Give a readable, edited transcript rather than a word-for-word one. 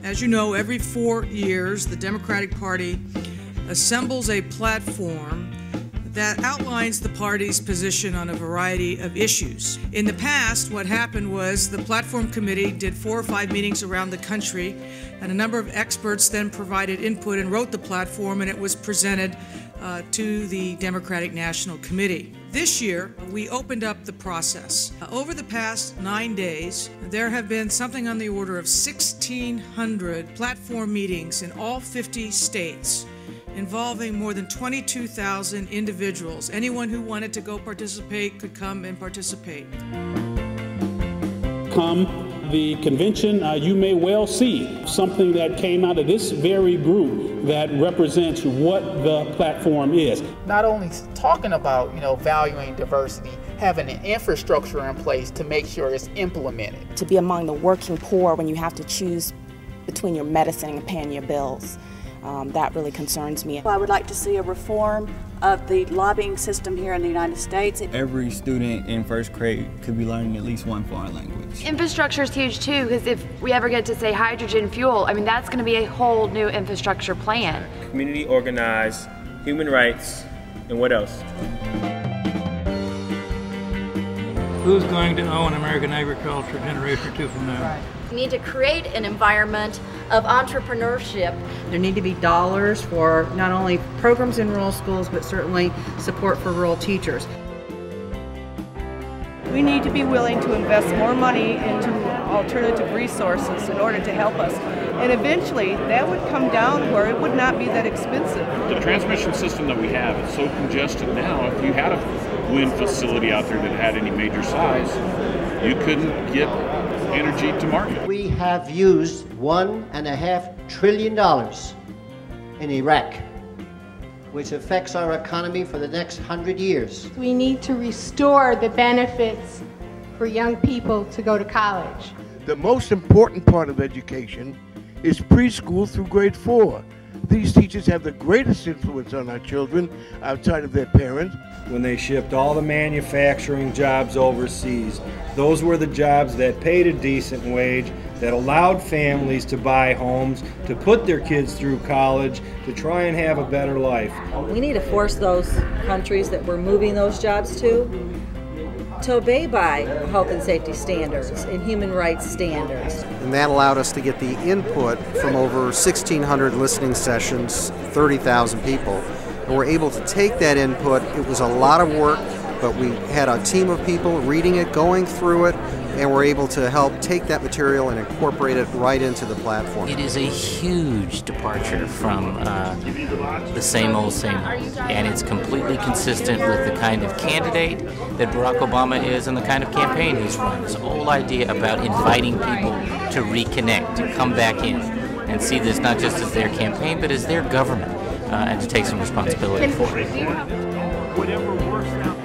As you know, every 4 years, the Democratic Party assembles a platform that outlines the party's position on a variety of issues. In the past, what happened was the platform committee did 4 or 5 meetings around the country, and a number of experts then provided input and wrote the platform, and it was presented to the Democratic National Committee. This year, we opened up the process. Over the past 9 days, there have been something on the order of 1,600 platform meetings in all 50 states, involving more than 22,000 individuals. Anyone who wanted to go participate could come and participate. Come the convention, you may well see something that came out of this very group that represents what the platform is. Not only talking about, valuing diversity, having an infrastructure in place to make sure it's implemented. To be among the working poor when you have to choose between your medicine and paying your bills. That really concerns me. I would like to see a reform of the lobbying system here in the United States. Every student in first grade could be learning at least one foreign language. Infrastructure is huge too, because if we ever get to say hydrogen fuel, that's going to be a whole new infrastructure plan. Community organized, human rights, and what else? Who's going to own American agriculture a generation or two from now? Right. We need to create an environment of entrepreneurship. There need to be dollars for not only programs in rural schools, but certainly support for rural teachers. We need to be willing to invest more money into alternative resources in order to help us. And eventually, that would come down where it would not be that expensive. The transmission system that we have is so congested now, if you had a wind facility out there that had any major size, you couldn't get energy to market. We have used $1.5 trillion in Iraq, which affects our economy for the next 100 years. We need to restore the benefits for young people to go to college. The most important part of education is preschool through grade 4. These teachers have the greatest influence on our children outside of their parents. When they shipped all the manufacturing jobs overseas, those were the jobs that paid a decent wage, that allowed families to buy homes, to put their kids through college, to try and have a better life. We need to force those countries that we're moving those jobs to obey by health and safety standards and human rights standards. And that allowed us to get the input from over 1,600 listening sessions, 30,000 people. And we're able to take that input. It was a lot of work, but we had a team of people reading it, going through it, and we're able to help take that material and incorporate it right into the platform. It is a huge departure from the same old, and it's completely consistent with the kind of candidate that Barack Obama is and the kind of campaign he's run. This whole idea about inviting people to reconnect, to come back in and see this not just as their campaign, but as their government, and to take some responsibility for it. Whatever works out